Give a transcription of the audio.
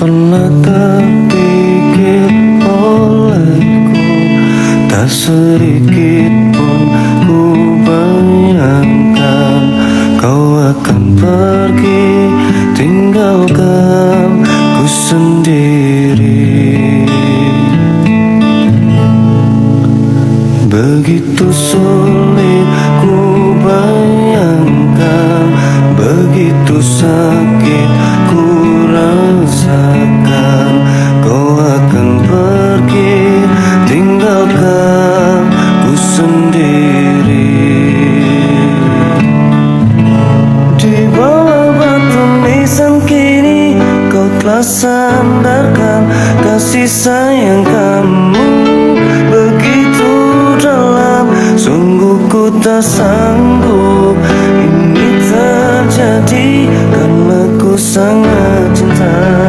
pernah terpikir olehku, tak sedikit pun ku bayangkan kau akan pergi, tinggalkan ku sendiri. Begitu sulit ku bayangkan, begitu sakit ku rasakan kau akan pergi, tinggalkan ku sendiri. Di bawah batu nisan kini kau telah sandarkan kasih sayang kamu begitu dalam. Sungguh ku tak sanggup ini terjadi karena ku sangat cinta.